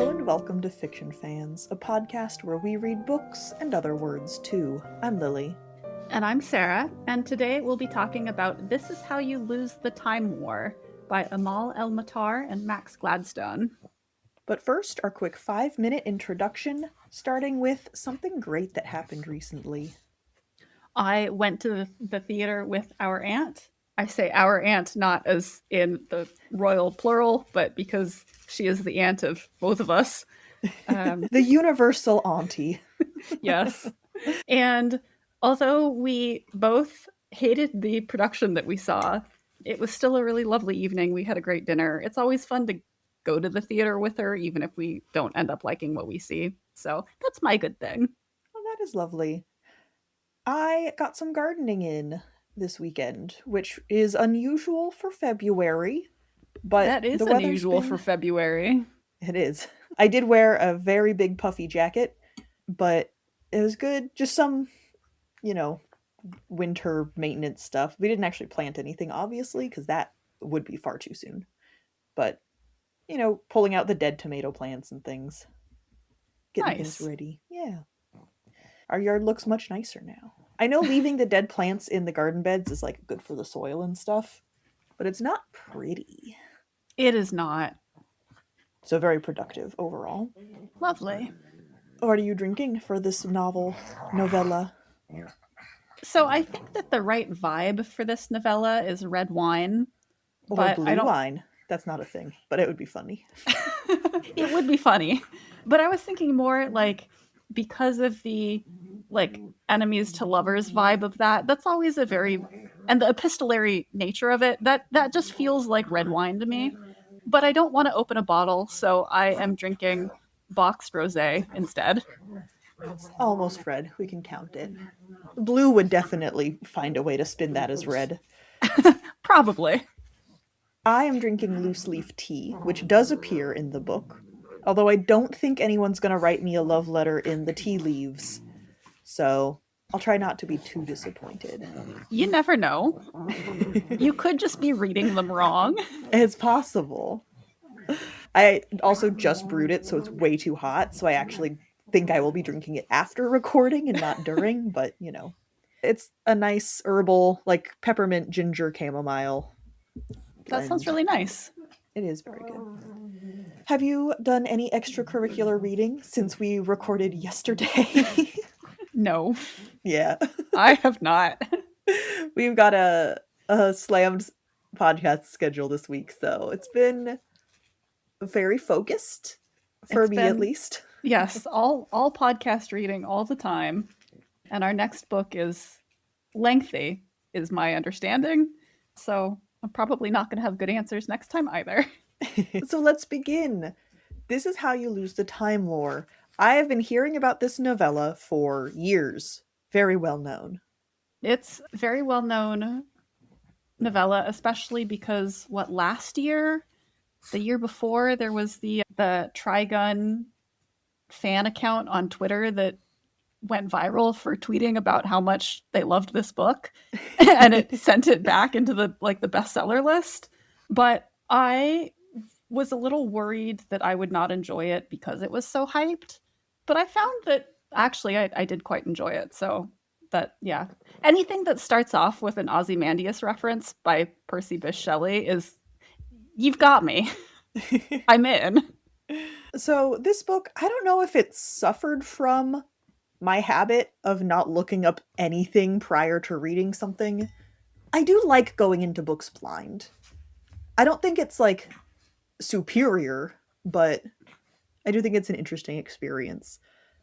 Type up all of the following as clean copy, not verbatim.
Welcome to Fiction Fans, a podcast where we read books and other words too. I'm Lily. And I'm Sara, and today we'll be talking about This Is How You Lose the Time War by Amal El-Mohtar and Max Gladstone. But first, our quick 5-minute introduction, starting with something great that happened recently. I went to the theater with our aunt. I say our aunt not as in the royal plural, but because she is the aunt of both of us. The universal auntie. Yes. And although we both hated the production that we saw, it was still a really lovely evening. We had a great dinner. It's always fun to go to the theater with her, even if we don't end up liking what we see. So that's my good thing. Oh, that is lovely. I got some gardening in this weekend, which is unusual for February. But that is unusual for February. It is. I did wear a very big puffy jacket, but it was good. Just some, winter maintenance stuff. We didn't actually plant anything, obviously, because that would be far too soon. But, pulling out the dead tomato plants and things. Getting things ready. Yeah. Our yard looks much nicer now. I know leaving the dead plants in the garden beds is good for the soil and stuff, but it's not pretty. It is not. So very productive overall. Lovely. What are you drinking for this novella? So I think that the right vibe for this novella is red wine. Or blue wine. That's not a thing, but it would be funny. It would be funny. But I was thinking more because of the enemies to lovers vibe of that's always and the epistolary nature of it, that just feels like red wine to me. But I don't want to open a bottle, so I am drinking boxed rosé instead. It's almost red. We can count it. Blue would definitely find a way to spin that as red. Probably. I am drinking loose leaf tea, which does appear in the book. Although I don't think anyone's going to write me a love letter in the tea leaves. So I'll try not to be too disappointed. You never know. You could just be reading them wrong. It's possible. I also just brewed it, so it's way too hot. So I actually think I will be drinking it after recording and not during. But, it's a nice herbal, peppermint, ginger, chamomile blend. That sounds really nice. It is very good. Have you done any extracurricular reading since we recorded yesterday? No. Yeah. I have not. We've got a slammed podcast schedule this week, so it's been very focused for me at least. Yes, all podcast reading all the time. And our next book is lengthy, is my understanding. So I'm probably not going to have good answers next time either. So let's begin. This Is How You Lose the Time War. I have been hearing about this novella for years. Very well known. It's a very well known novella, especially because last year, the year before, there was the Trigun fan account on Twitter that went viral for tweeting about how much they loved this book, and it sent it back into the bestseller list. But I was a little worried that I would not enjoy it because it was so hyped. But I found that actually I did quite enjoy it. So yeah. Anything that starts off with an Ozymandias reference by Percy Bysshe Shelley you've got me. I'm in. So this book, I don't know if it suffered from my habit of not looking up anything prior to reading something. I do like going into books blind. I don't think it's superior, but I do think it's an interesting experience.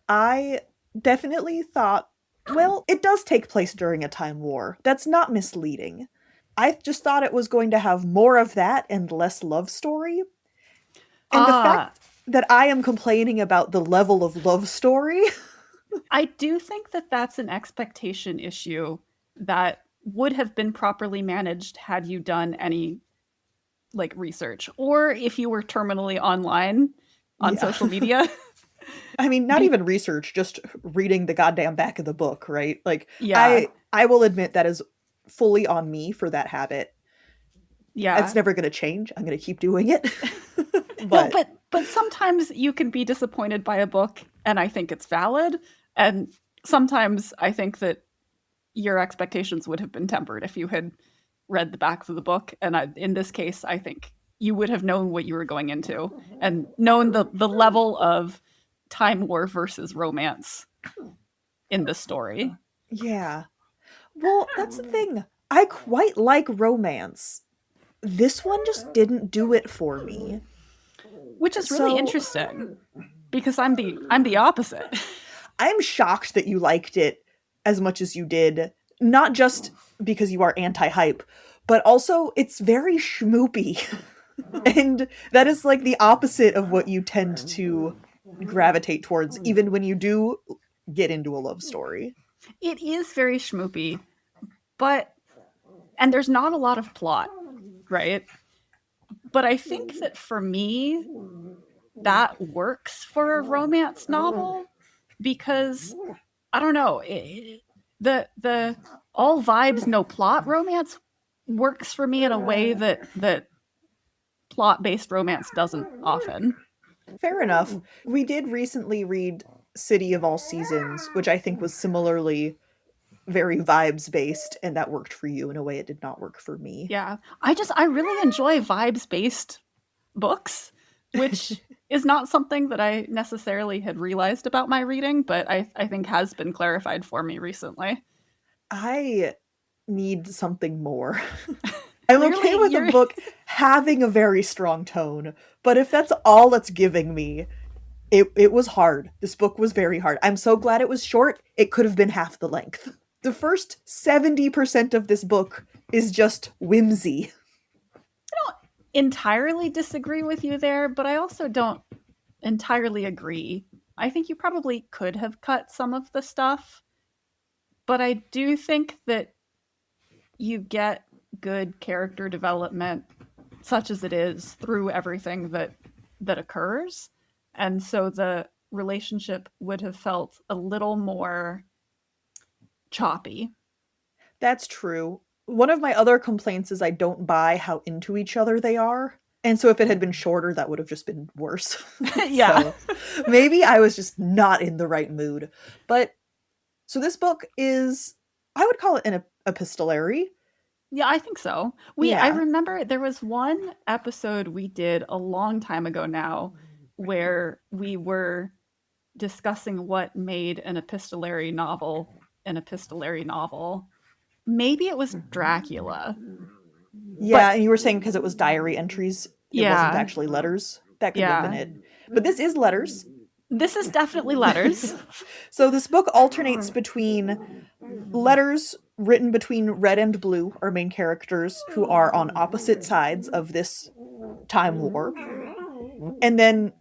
I definitely thought, well, it does take place during a time war. That's not misleading. I just thought it was going to have more of that and less love story. And the fact that I am complaining about the level of love story. I do think that that's an expectation issue that would have been properly managed had you done any research, or if you were terminally online on social media. I mean, not even research, just reading the goddamn back of the book, right? Yeah. I will admit that is fully on me for that habit. Yeah. It's never going to change. I'm going to keep doing it. but But sometimes you can be disappointed by a book, and I think it's valid. And sometimes I think that your expectations would have been tempered if you had read the back of the book. And in this case, I think you would have known what you were going into and known the level of time war versus romance in the story. Yeah. Well, that's the thing. I quite like romance. This one just didn't do it for me. Which is really interesting because I'm the opposite. I'm shocked that you liked it as much as you did, not just because you are anti-hype, but also it's very schmoopy. And that is like the opposite of what you tend to gravitate towards, even when you do get into a love story. It is very schmoopy, and there's not a lot of plot, right? But I think that for me, that works for a romance novel because I don't know, the all vibes no plot romance works for me in a way that plot-based romance doesn't often. Fair enough. We did recently read City of All Seasons, which I think was similarly very vibes based, and that worked for you in a way it did not work for me. Yeah. I really enjoy vibes-based books, which is not something that I necessarily had realized about my reading, but I think has been clarified for me recently. I need something more. I'm okay with a book having a very strong tone, but if that's all it's giving me, it was hard. This book was very hard. I'm so glad it was short. It could have been half the length. The first 70% of this book is just whimsy. I don't entirely disagree with you there, but I also don't entirely agree. I think you probably could have cut some of the stuff, but I do think that you get good character development, such as it is, through everything that occurs. And so the relationship would have felt a little more choppy. That's true. One of my other complaints is I don't buy how into each other they are. And so if it had been shorter, that would have just been worse. Yeah. So maybe I was just not in the right mood. But so this book is, I would call it an epistolary. Yeah, I think so. I remember there was one episode we did a long time ago now where we were discussing what made an epistolary novel an epistolary novel. Maybe it was Dracula. Yeah, and you were saying because it was diary entries, it wasn't actually letters. That could have been it. But this is letters. This is definitely letters. So this book alternates between letters written between Red and Blue, our main characters, who are on opposite sides of this time war. And then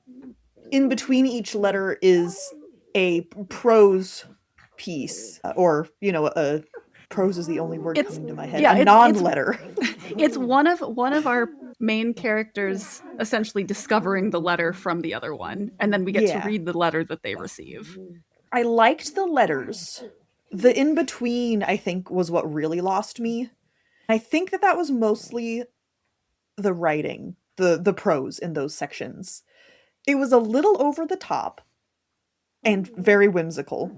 in between each letter is a prose piece, or, a prose is the only word coming to my head. A non-letter. It's one of our main characters essentially discovering the letter from the other one, and then we get to read the letter that they receive. I liked the letters. The in-between, I think, was what really lost me. I think that was mostly the writing, the prose in those sections. It was a little over the top and very whimsical.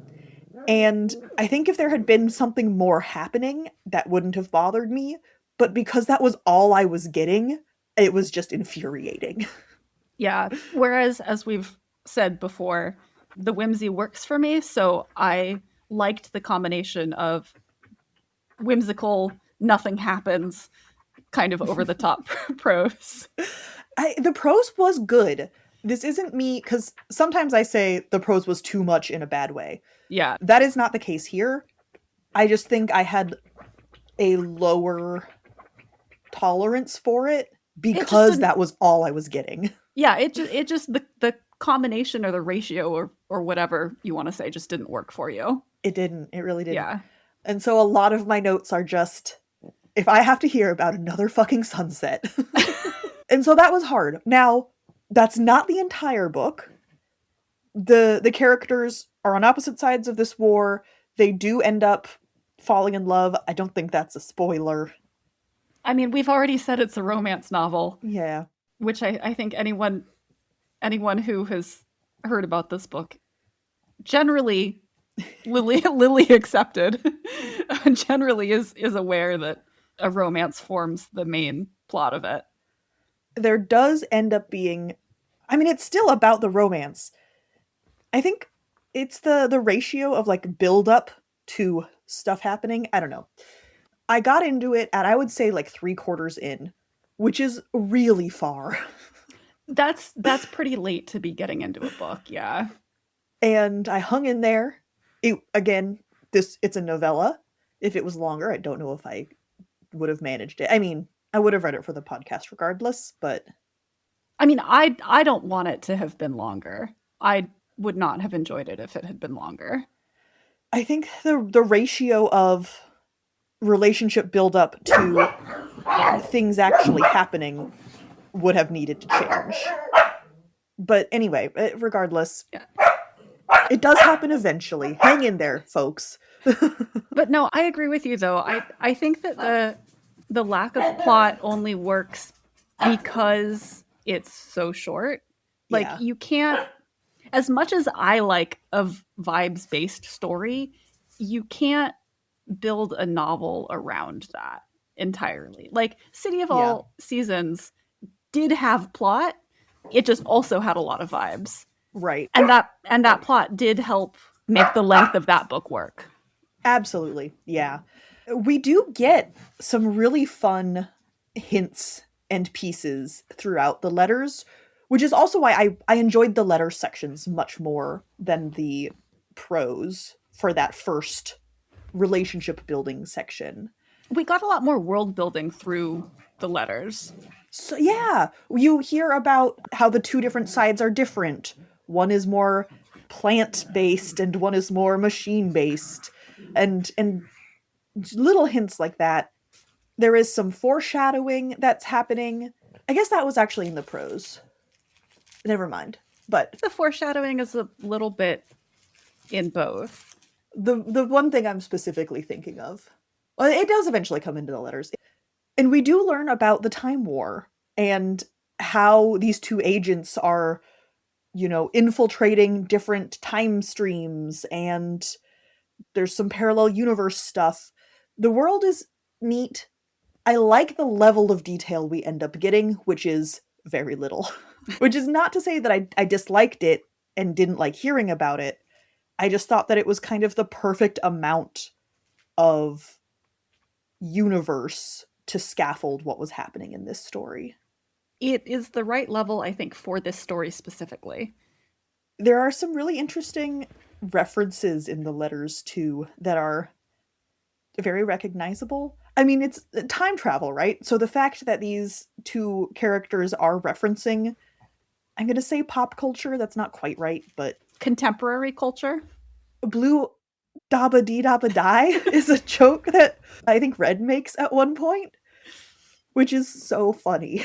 And I think if there had been something more happening, that wouldn't have bothered me. But because that was all I was getting, it was just infuriating. Yeah. Whereas, as we've said before, the whimsy works for me. So I liked the combination of whimsical, nothing happens, kind of over the top prose. The prose was good. This isn't me, because sometimes I say the prose was too much in a bad way. Yeah. That is not the case here. I just think I had a lower tolerance for it because that was all I was getting. Yeah, it just the combination or the ratio or whatever you want to say just didn't work for you. It didn't. It really didn't. Yeah. And so a lot of my notes are just, if I have to hear about another fucking sunset. And so that was hard. Now, that's not the entire book. The characters are on opposite sides of this war. They do end up falling in love. I don't think that's a spoiler. I mean, we've already said it's a romance novel. Yeah. Which I think anyone anyone who has heard about this book, generally, Lilly accepted, generally is aware that a romance forms the main plot of it. There does end up being, I mean, it's still about the romance. I think it's the ratio of like build up to stuff happening. I don't know. I got into it at, I would say, like 3/4 in, which is really far. That's pretty late to be getting into a book, yeah. And I hung in there. Again, it's a novella. If it was longer, I don't know if I would have managed it. I mean, I would have read it for the podcast regardless, but I mean, I don't want it to have been longer. I would not have enjoyed it if it had been longer. I think the ratio of relationship build up to things actually happening would have needed to change. But anyway, regardless, Yeah. It does happen eventually. Hang in there, folks. But no, I agree with you though. I think that the lack of plot only works because it's so short. Like Yeah. you can't, as much as I like a vibes based story, you can't build a novel around that entirely. Like City of All Seasons did have plot. It just also had a lot of vibes. Right. And that plot did help make the length of that book work. Absolutely. Yeah. We do get some really fun hints and pieces throughout the letters, which is also why I enjoyed the letter sections much more than the prose for that first relationship building section. We got a lot more world building through the letters. So yeah, you hear about how the two different sides are different. One is more plant-based and one is more machine-based. And little hints like that. There is some foreshadowing that's happening. I guess that was actually in the prose. Never mind. But the foreshadowing is a little bit in both. The one thing I'm specifically thinking of, well, it does eventually come into the letters. And we do learn about the Time War and how these two agents are, infiltrating different time streams, and there's some parallel universe stuff. The world is neat. I like the level of detail we end up getting, which is very little. Which is not to say that I disliked it and didn't like hearing about it. I just thought that it was kind of the perfect amount of universe to scaffold what was happening in this story. It is the right level, I think, for this story specifically. There are some really interesting references in the letters, too, that are very recognizable. I mean, it's time travel, right? So the fact that these two characters are referencing, I'm going to say pop culture, that's not quite right, but contemporary culture. Blue Dabba Dee Dabba Die is a joke that I think Red makes at one point, which is so funny.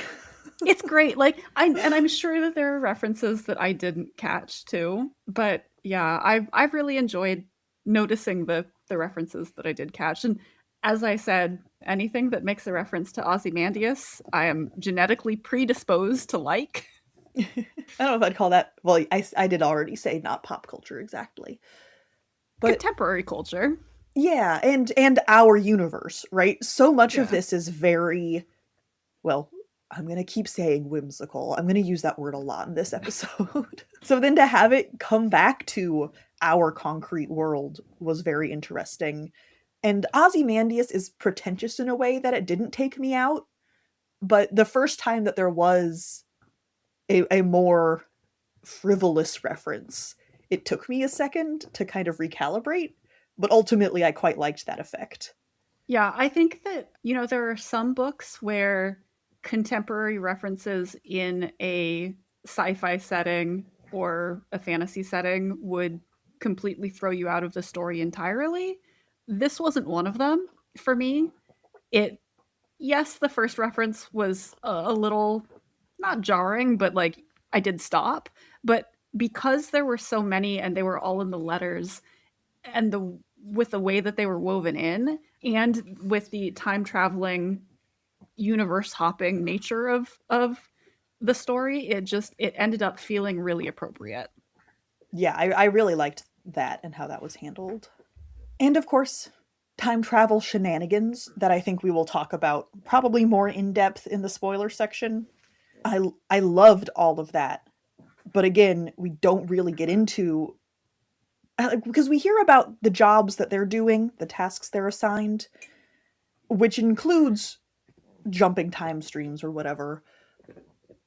It's great. Like I'm sure that there are references that I didn't catch too, but yeah, I've really enjoyed noticing the references that I did catch. And as I said, anything that makes a reference to Ozymandias, I am genetically predisposed to like. I don't know if I'd call that, well, I did already say not pop culture exactly. But contemporary culture. Yeah, and our universe, right? So much of this is very, well, I'm going to keep saying whimsical. I'm going to use that word a lot in this episode. So then to have it come back to our concrete world was very interesting. And Ozymandias is pretentious in a way that it didn't take me out. But the first time that there was a more frivolous reference, it took me a second to kind of recalibrate. But ultimately, I quite liked that effect. Yeah, I think that, there are some books where contemporary references in a sci-fi setting or a fantasy setting would completely throw you out of the story entirely. This wasn't one of them for me. Yes, the first reference was a little not jarring, but like I did stop. But because there were so many and they were all in the letters, and with the way that they were woven in, and with the time traveling universe hopping nature of the story, it ended up feeling really appropriate. Yeah, I really liked that and how that was handled. And of course, Time Travel Shenanigans, that I think we will talk about probably more in depth in the spoiler section. I loved all of that. But again, we don't really get into, because we hear about the jobs that they're doing, the tasks they're assigned, which includes jumping time streams or whatever.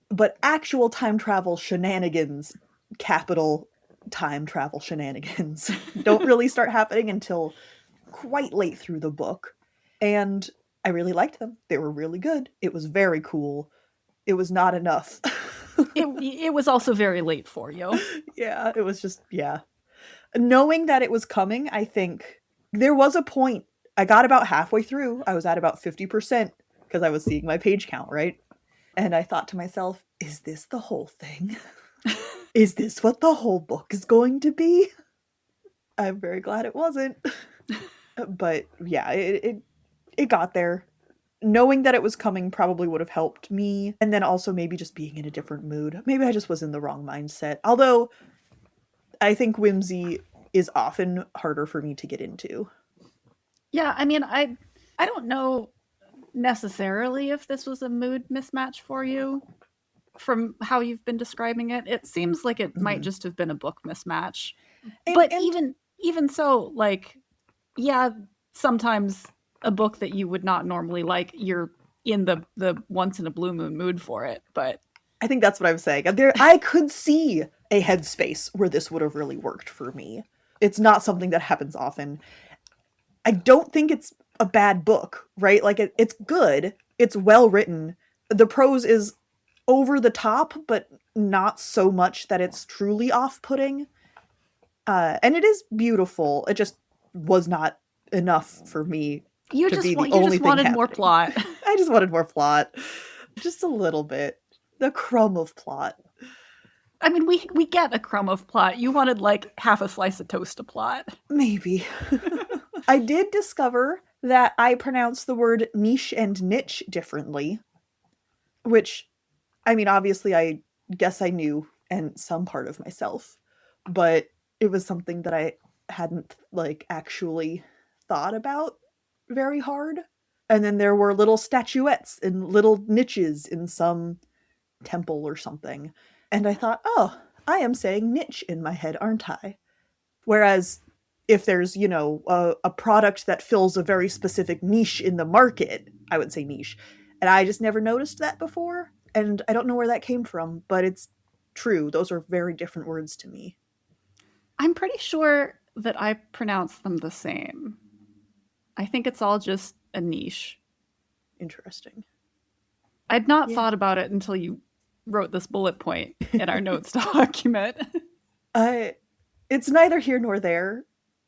But actual time travel shenanigans, capital time travel shenanigans, don't really start happening until quite late through the book. And I really liked them. They were really good. It was very cool. It was not enough. It was also very late for you. Yeah, it was just, yeah. Knowing that it was coming, I think there was a point. I got about halfway through. I was at about 50% because I was seeing my page count, right? And I thought to myself, is this the whole thing? Is this what the whole book is going to be? I'm very glad it wasn't. But yeah, it got there. Knowing that it was coming probably would have helped me. And then also maybe just being in a different mood. Maybe I just was in the wrong mindset. Although I think whimsy is often harder for me to get into. Yeah, I mean, I don't know necessarily if this was a mood mismatch for you from how you've been describing it. It seems like it might just have been a book mismatch. But even so, like, yeah, sometimes a book that you would not normally like, you're in the once in a blue moon mood for it. But I think that's what I'm saying. I could see a headspace where this would have really worked for me. It's not something that happens often. I don't think it's a bad book, right? Like it's good. It's well written. The prose is over the top, but not so much that it's truly off-putting. And it is beautiful. It just was not enough for me to be the only thing wanted happening. more plot. I just wanted more plot. Just a little bit. The crumb of plot. I mean, we get a crumb of plot. You wanted like half a slice of toast of plot. Maybe. I did discover that I pronounce the word niche and niche differently, which, I mean, obviously I guess I knew and some part of myself, but it was something that I hadn't like actually thought about very hard. And then there were little statuettes and little niches in some temple or something. And I thought, oh, I am saying niche in my head, aren't I? Whereas if there's, a product that fills a very specific niche in the market, I would say niche. And I just never noticed that before. And I don't know where that came from, but it's true. Those are very different words to me. I'm pretty sure that I pronounce them the same. I think it's all just a niche. Interesting. I'd not thought about it until you wrote this bullet point in our notes document. It's neither here nor there.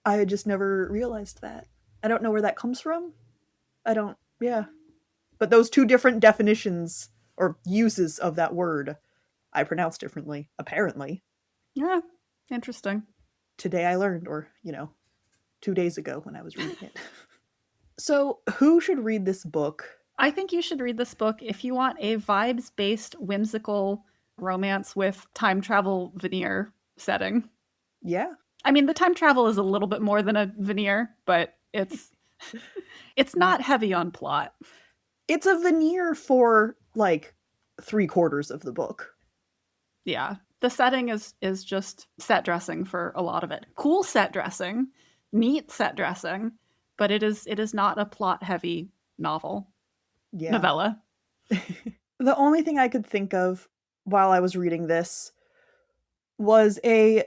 I just never realized that. I don't know where that comes from. Yeah. But those two different definitions or uses of that word, I pronounce differently, apparently. Yeah, interesting. Today I learned, or, 2 days ago when I was reading it. So, who should read this book? I think you should read this book if you want a vibes-based, whimsical romance with time travel veneer setting. Yeah. I mean, the time travel is a little bit more than a veneer, but it's not heavy on plot. It's a veneer for like 3/4 of the book. Yeah. The setting is just set dressing for a lot of it. Cool set dressing, neat set dressing, but it is not a plot heavy novel. Yeah. Novella. The only thing I could think of while I was reading this was a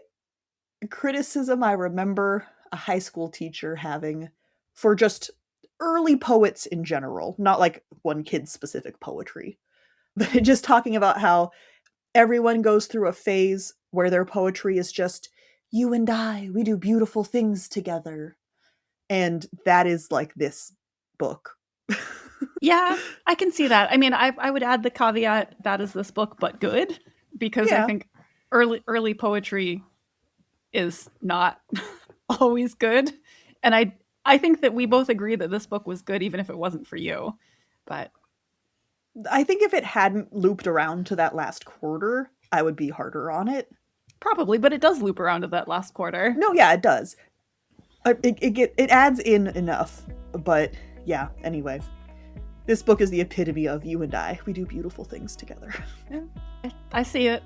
criticism I remember a high school teacher having for just early poets in general, not like one kid's specific poetry, but just talking about how everyone goes through a phase where their poetry is just, you and I, we do beautiful things together. And that is like this book. Yeah, I can see that. I mean, I would add the caveat that is this book, but good, because I think early poetry is not always good. And I think that we both agree that this book was good, even if it wasn't for you. But I think if it hadn't looped around to that last quarter, I would be harder on it. Probably, but it does loop around to that last quarter. No, yeah, it does. It adds in enough, but yeah. Anyway, this book is the epitome of you and I. We do beautiful things together. Yeah, I see it.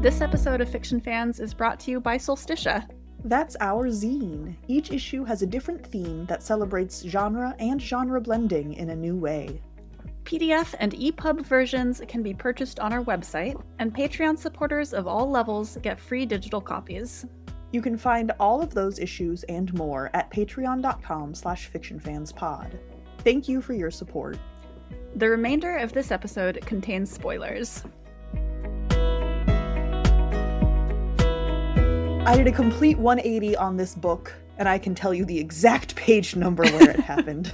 This episode of Fiction Fans is brought to you by Solsticia. That's our zine. Each issue has a different theme that celebrates genre and genre blending in a new way. PDF and EPUB versions can be purchased on our website, and Patreon supporters of all levels get free digital copies. You can find all of those issues and more at patreon.com/fictionfanspod. Thank you for your support. The remainder of this episode contains spoilers. I did a complete 180 on this book, and I can tell you the exact page number where it happened.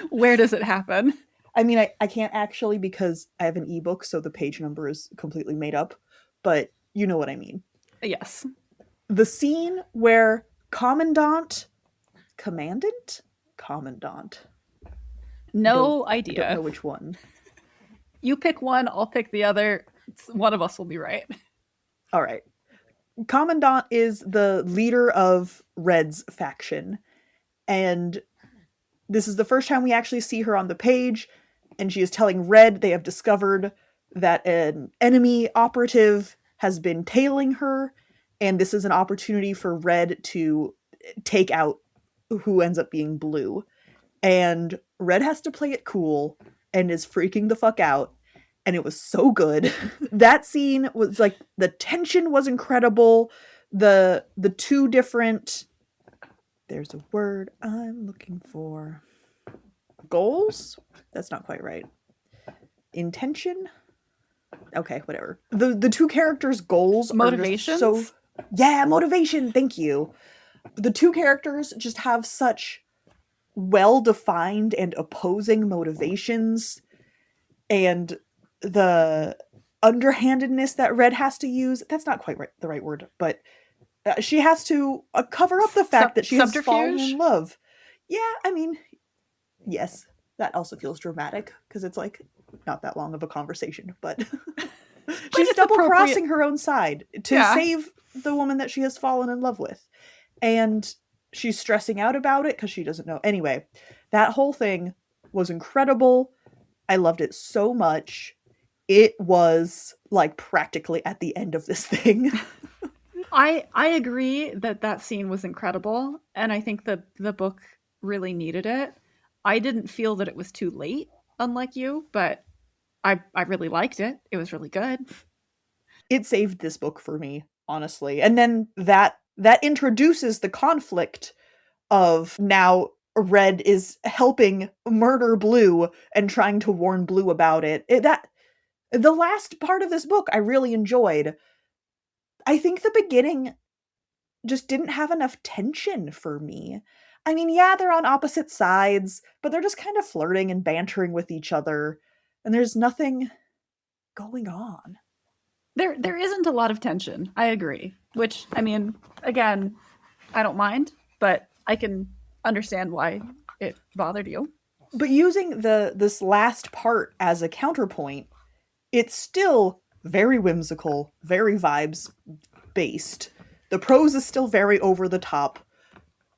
Where does it happen? I mean, I can't actually because I have an ebook, so the page number is completely made up, but you know what I mean. Yes. The scene where Commandant? No I idea. don't know which one. You pick one, I'll pick the other. One of us will be right. All right. Commandant is the leader of Red's faction, and this is the first time we actually see her on the page, and she is telling Red they have discovered that an enemy operative has been tailing her, and this is an opportunity for Red to take out who ends up being Blue. And Red has to play it cool and is freaking the fuck out. And it was so good. That scene was like, the tension was incredible. The two different, there's a word I'm looking for. Goals? That's not quite right. Intention? Okay, whatever. The two characters' goals Motivations? are just so... Yeah, motivation, thank you. The two characters just have such well-defined and opposing motivations, and the underhandedness that Red has to use, that's not quite the right word, but she has to cover up the fact that she has fallen in love. Yeah, I mean, yes, that also feels dramatic, because it's like not that long of a conversation, but she's double-crossing her own side to save the woman that she has fallen in love with. And she's stressing out about it because she doesn't know. Anyway, that whole thing was incredible. I loved it so much. It was like practically at the end of this thing. I agree that scene was incredible, and I think the book really needed it. I didn't feel that it was too late, unlike you, but I really liked it. It was really good. It saved this book for me, honestly. And then that introduces the conflict of now Red is helping murder Blue and trying to warn Blue about it. The last part of this book I really enjoyed. I think the beginning just didn't have enough tension for me. I mean, yeah, they're on opposite sides, but they're just kind of flirting and bantering with each other, and there's nothing going on. There isn't a lot of tension. I agree. Which, I mean, again, I don't mind, but I can understand why it bothered you. But using this last part as a counterpoint, it's still very whimsical, very vibes based. The prose is still very over the top.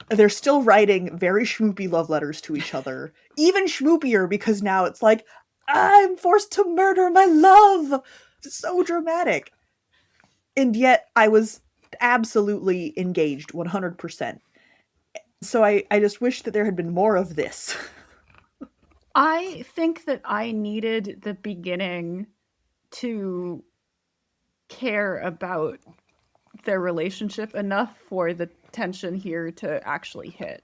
They're still writing very schmoopy love letters to each other. Even schmoopier, because now it's like, I'm forced to murder my love! So dramatic. And yet I was absolutely engaged 100%. So I just wish that there had been more of this. I think that I needed the beginning to care about their relationship enough for the tension here to actually hit.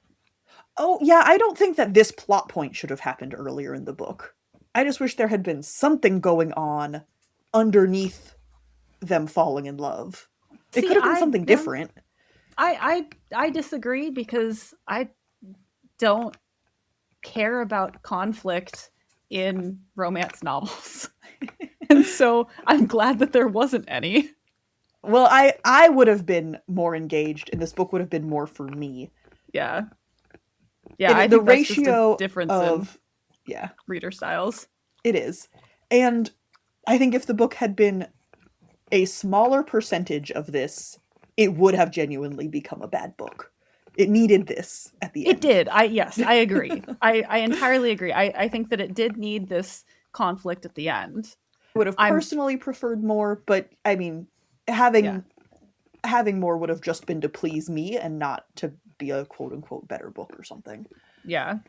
Oh, yeah, I don't think that this plot point should have happened earlier in the book. I just wish there had been something going on underneath them falling in love. It could have been something different. I disagree, because I don't care about conflict in romance novels. And so I'm glad that there wasn't any. Well, I would have been more engaged, and this book would have been more for me. Yeah. Yeah, I The think that's just a ratio difference in of, yeah, reader styles. it is. And I think if the book had been a smaller percentage of this, it would have genuinely become a bad book. It needed this at the It end. did. Yes, I agree. I entirely agree. I think that it did need this conflict at the end. I would have I'm personally preferred more, but I mean, yeah. having more would have just been to please me and not to be a quote unquote better book or something. Yeah.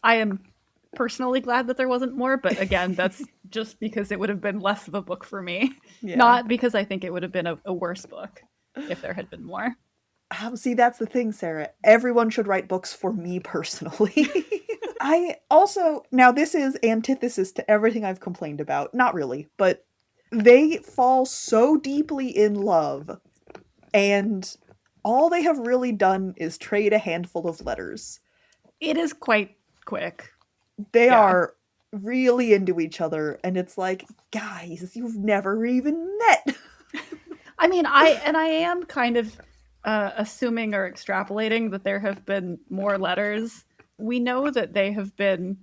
I am personally glad that there wasn't more, but again, that's just because it would have been less of a book for me. Yeah. Not because I think it would have been a worse book if there had been more. See, that's the thing, Sarah. Everyone should write books for me personally. I also, now this is antithesis to everything I've complained about. Not really, but they fall so deeply in love, and all they have really done is trade a handful of letters. It is quite quick. They Yeah. are really into each other, and it's like, guys, you've never even met. I mean, I am kind of assuming or extrapolating that there have been more letters. We know that they have been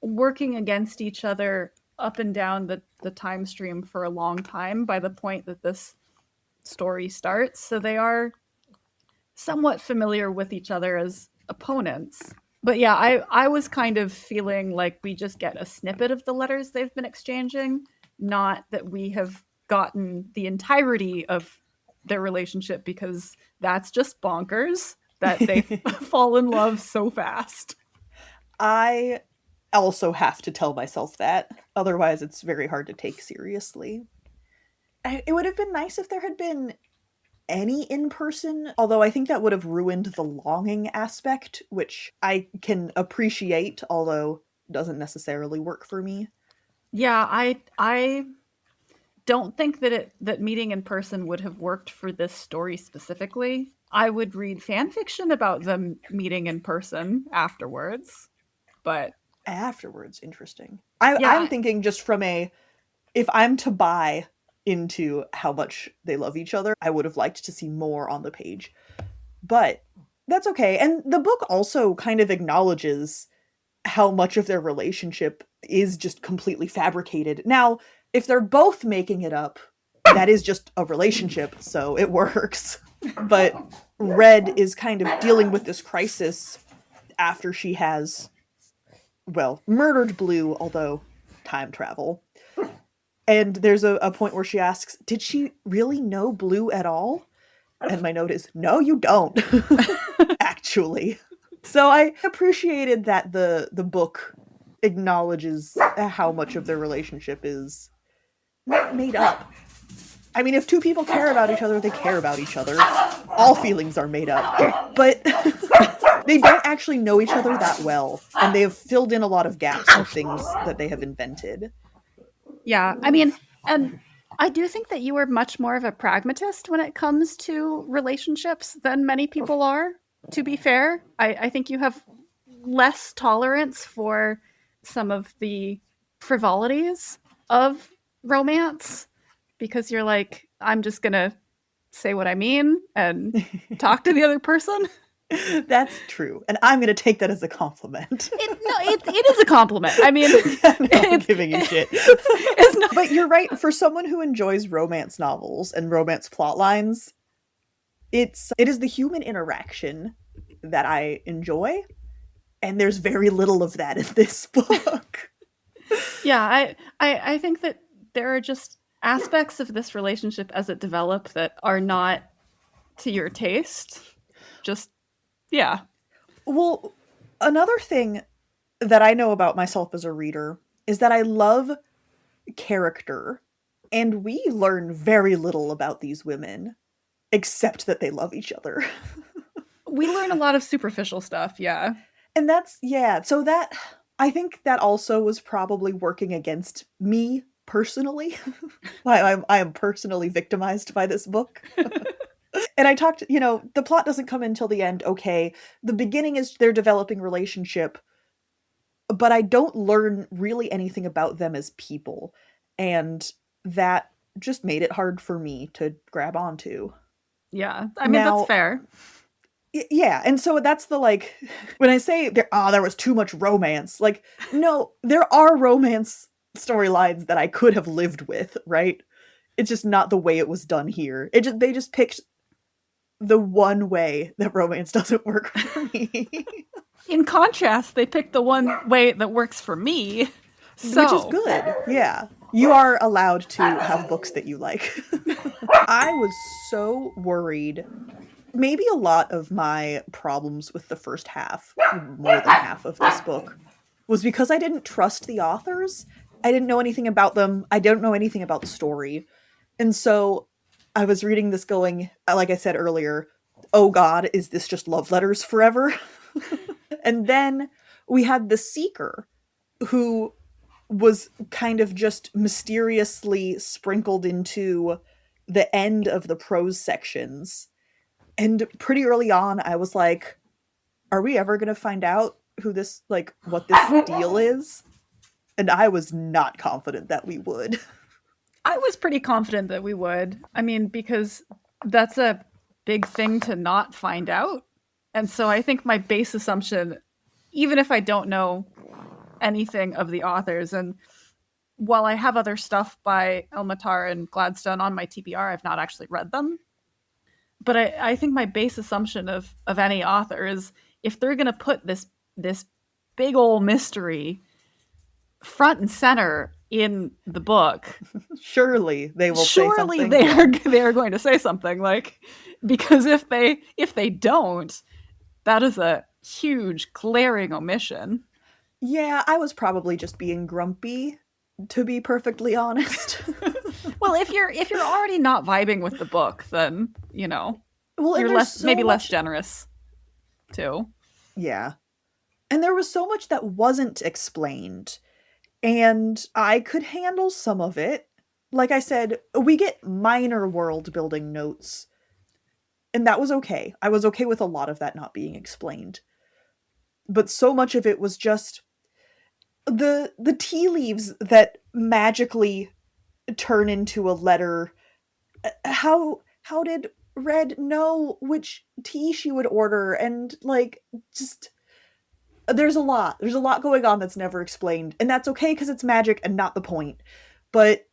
working against each other up and down the time stream for a long time by the point that this story starts. So they are somewhat familiar with each other as opponents. But yeah, I was kind of feeling like we just get a snippet of the letters they've been exchanging, not that we have gotten the entirety of their relationship, because that's just bonkers that they fall in love so fast. I also have to tell myself that. Otherwise, it's very hard to take seriously. It would have been nice if there had been any in person, although I think that would have ruined the longing aspect, which I can appreciate, although doesn't necessarily work for me. Yeah, I don't think that meeting in person would have worked for this story specifically. I would read fan fiction about them meeting in person afterwards, but Afterwards, interesting. I'm yeah, thinking just from a, if I'm to buy into how much they love each other, I would have liked to see more on the page. But that's okay. And the book also kind of acknowledges how much of their relationship is just completely fabricated. Now, if they're both making it up, that is just a relationship, so it works. But Red is kind of dealing with this crisis after she has, well, murdered Blue, although time travel. And there's a point where she asks, did she really know Blue at all? And my note is, no, you don't. Actually. So I appreciated that the book acknowledges how much of their relationship is not made up. I mean, if two people care about each other, they care about each other. All feelings are made up. But they don't actually know each other that well. And they have filled in a lot of gaps of things that they have invented. yeah. I mean, and I do think that you are much more of a pragmatist when it comes to relationships than many people are, to be fair. I think you have less tolerance for some of the frivolities of romance because you're like, I'm just going to say what I mean and talk to the other person. That's true. And I'm going to take that as a compliment. It is a compliment. I mean, Yeah, no, I'm giving you shit. it's not. But you're right. For someone who enjoys romance novels and romance plot lines, it is the human interaction that I enjoy, and there's very little of that in this book. Yeah, I think that there are just aspects of this relationship as it develops that are not to your taste. Just yeah. Well, another thing that I know about myself as a reader is that I love character, and we learn very little about these women except that they love each other. We learn a lot of superficial stuff, yeah. And that's, yeah, so that, I think that also was probably working against me personally. I am personally victimized by this book. And I talked, the plot doesn't come until the end, okay. The beginning is their developing relationship, but I don't learn really anything about them as people. And that just made it hard for me to grab onto. Yeah. I mean, that's Now, fair. Yeah, and so that's the, like, when I say there was too much romance, like, no, there are romance storylines that I could have lived with, right? It's just not the way it was done here. They just picked the one way that romance doesn't work for me. In contrast, they picked the one way that works for me. Which is So, good. Yeah. You are allowed to have books that you like. I was so worried. Maybe a lot of my problems with the first half, more than half of this book, was because I didn't trust the authors. I didn't know anything about them. I don't know anything about the story. And so I was reading this going, like I said earlier, oh God, is this just love letters forever? And then we had the Seeker, who was kind of just mysteriously sprinkled into the end of the prose sections. And pretty early on, I was like, are we ever going to find out who this, like, what this deal is? And I was not confident that we would. I was pretty confident that we would. I mean, because that's a big thing to not find out. And so I think my base assumption, even if I don't know anything of the authors, and while I have other stuff by El-Mohtar and Gladstone on my TBR, I've not actually read them. But I think my base assumption of any author is if they're going to put this big old mystery front and center in the book, Surely they will say surely something. they are going to say something, like, because if they don't, that is a huge glaring omission. Yeah, I was probably just being grumpy, to be perfectly honest. Well, if you're already not vibing with the book, then Well, you're so maybe much... less generous too. Yeah. And there was so much that wasn't explained, and I could handle some of it. Like I said, we get minor world building notes, and that was okay. I was okay with a lot of that not being explained. But so much of it was just the tea leaves that magically turn into a letter. How did Red know which tea she would order? And, like, just there's a lot going on that's never explained, and that's okay because it's magic and not the point. But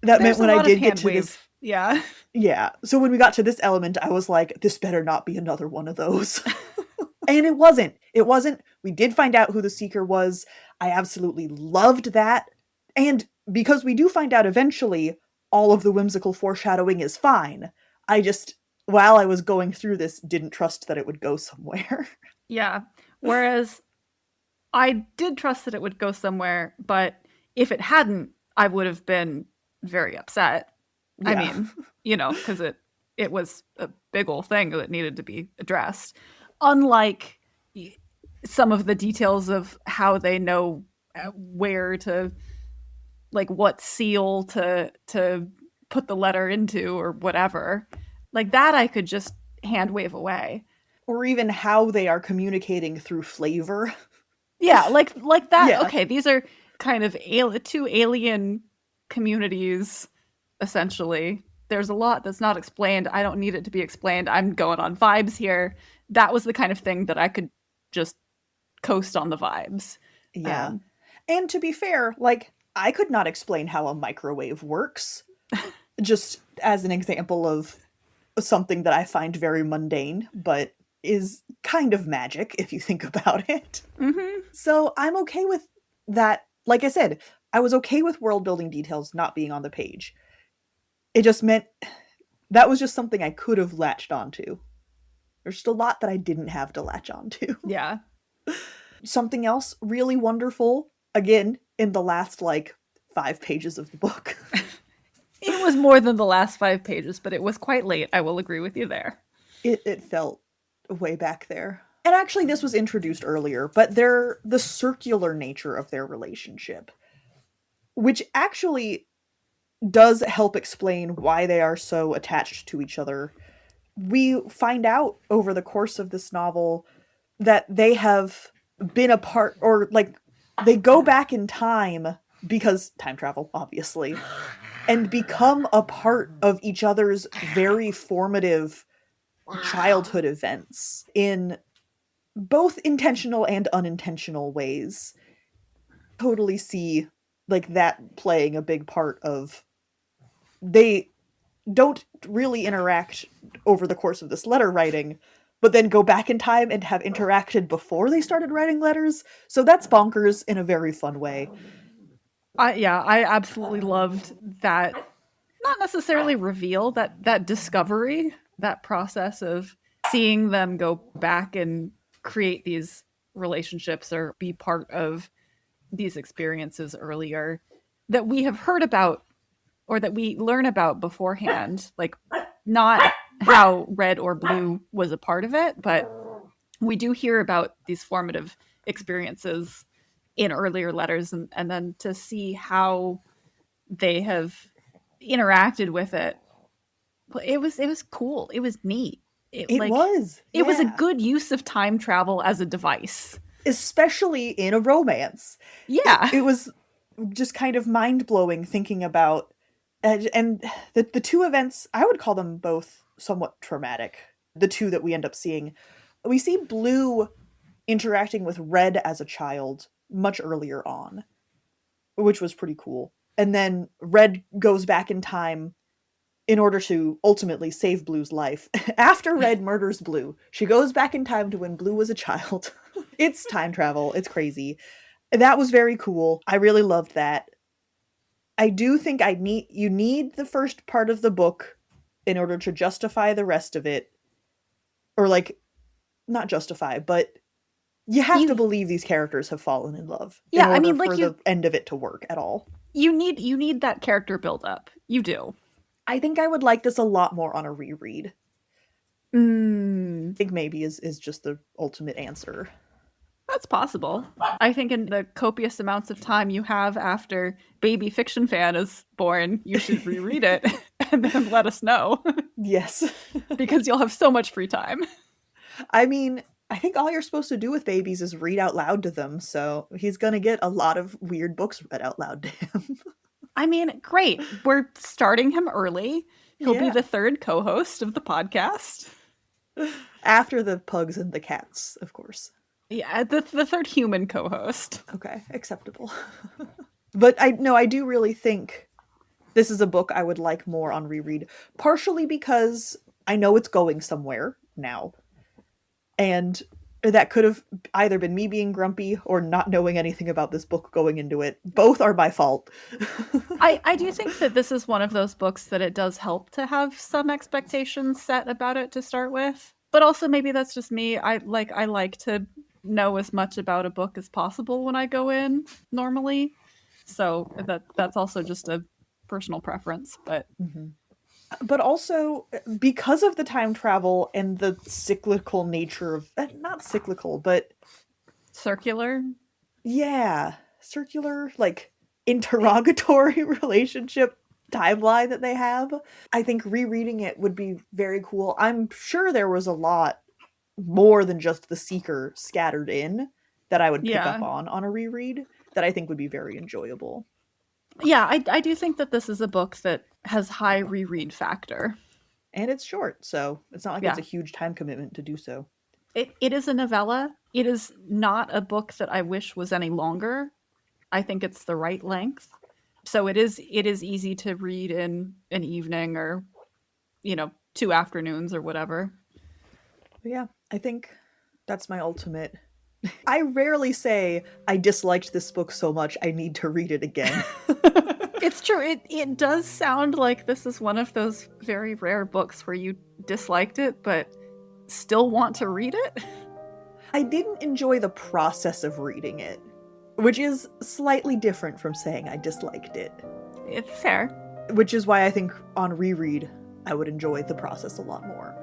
that There's meant when a I lot of did get hand to wave. this, Yeah. yeah, so when we got to this element, I was like, this better not be another one of those. And it wasn't. We did find out who the Seeker was. I absolutely loved that. And because we do find out eventually, all of the whimsical foreshadowing is fine. I just, while I was going through this, didn't trust that it would go somewhere. Yeah. Whereas I did trust that it would go somewhere, but if it hadn't, I would have been very upset. I Yeah. mean, because it was a big old thing that needed to be addressed. Unlike some of the details of how they know where to, like, what seal to put the letter into or whatever. Like that I could just hand wave away. Or even how they are communicating through flavor. Yeah, like that. Yeah. Okay, these are kind of two alien communities, essentially. There's a lot that's not explained. I don't need it to be explained. I'm going on vibes here. That was the kind of thing that I could just coast on the vibes. Yeah. And to be fair, like, I could not explain how a microwave works. Just as an example of something that I find very mundane, but is kind of magic if you think about it. Mm-hmm. So I'm okay with that. Like I said, I was okay with world building details not being on the page. It just meant that was just something I could have latched onto. There's just a lot that I didn't have to latch onto. Yeah. Something else really wonderful, again, in the last, like, 5 pages of the book. It was more than the last 5 pages, but it was quite late. I will agree with you there. It felt way back there. And actually, this was introduced earlier, but the circular nature of their relationship, which actually does help explain why they are so attached to each other. We find out over the course of this novel that they have been apart, or, like, they go back in time because time travel, obviously, and become a part of each other's very formative childhood events in both intentional and unintentional ways. Totally see like that playing a big part of, they don't really interact over the course of this letter writing, but then go back in time and have interacted before they started writing letters. So that's bonkers in a very fun way. I absolutely loved that. Not necessarily reveal, that discovery, that process of seeing them go back and create these relationships or be part of these experiences earlier that we have heard about or that we learn about beforehand. Like, not how Red or Blue was a part of it, but we do hear about these formative experiences in earlier letters, and then to see how they have interacted with it, it was cool. It was neat. It was. It was a good use of time travel as a device, especially in a romance. Yeah. It was just kind of mind-blowing thinking about, and the two events, I would call them both somewhat traumatic. The two that we end up seeing, we see Blue interacting with Red as a child much earlier on, which was pretty cool. And then Red goes back in time in order to ultimately save Blue's life. After Red murders Blue, she goes back in time to when Blue was a child. It's time travel. It's crazy. That was very cool. I really loved that. I do think you need the first part of the book in order to justify the rest of it. Or like, not justify, but you have to believe these characters have fallen in love. Yeah, in order for the end of it to work at all. You need that character build up. You do. I think I would like this a lot more on a reread. I think maybe is just the ultimate answer. That's possible. I think in the copious amounts of time you have after baby fiction fan is born, you should reread it and then let us know. Yes. Because you'll have so much free time. I mean, I think all you're supposed to do with babies is read out loud to them, so he's gonna get a lot of weird books read out loud to him. I mean, great. We're starting him early. He'll be the third co-host of the podcast. After the pugs and the cats, of course. Yeah, the third human co-host. Okay, acceptable. But I do really think this is a book I would like more on reread. Partially because I know it's going somewhere now. And that could have either been me being grumpy or not knowing anything about this book going into it. Both are my fault. I do think that this is one of those books that it does help to have some expectations set about it to start with. But also maybe that's just me. I like to know as much about a book as possible when I go in normally. So that's also just a personal preference. But But also, because of the time travel and the cyclical nature of, not cyclical, but circular? Yeah. Circular, like, interrogatory relationship timeline that they have. I think rereading it would be very cool. I'm sure there was a lot more than just the Seeker scattered in that I would pick up on a reread that I think would be very enjoyable. Yeah, I do think that this is a book that has high reread factor. And it's short, so it's not like it's a huge time commitment to do so. It is a novella. It is not a book that I wish was any longer. I think it's the right length. So it is easy to read in an evening or, 2 afternoons or whatever. Yeah, I think that's my ultimate. I rarely say I disliked this book so much I need to read it again. It's true. It does sound like this is one of those very rare books where you disliked it, but still want to read it. I didn't enjoy the process of reading it, which is slightly different from saying I disliked it. It's fair. Which is why I think on reread, I would enjoy the process a lot more.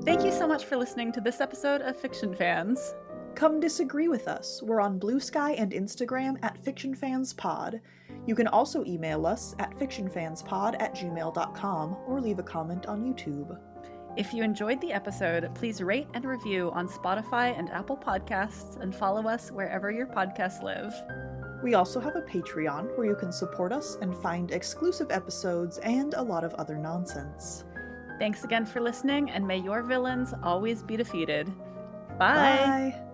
Thank you so much for listening to this episode of Fiction Fans. Come disagree with us. We're on Blue Sky and Instagram at FictionFansPod. You can also email us at fictionfanspod@gmail.com or leave a comment on YouTube. If you enjoyed the episode, please rate and review on Spotify and Apple Podcasts and follow us wherever your podcasts live. We also have a Patreon where you can support us and find exclusive episodes and a lot of other nonsense. Thanks again for listening, and may your villains always be defeated. Bye! Bye!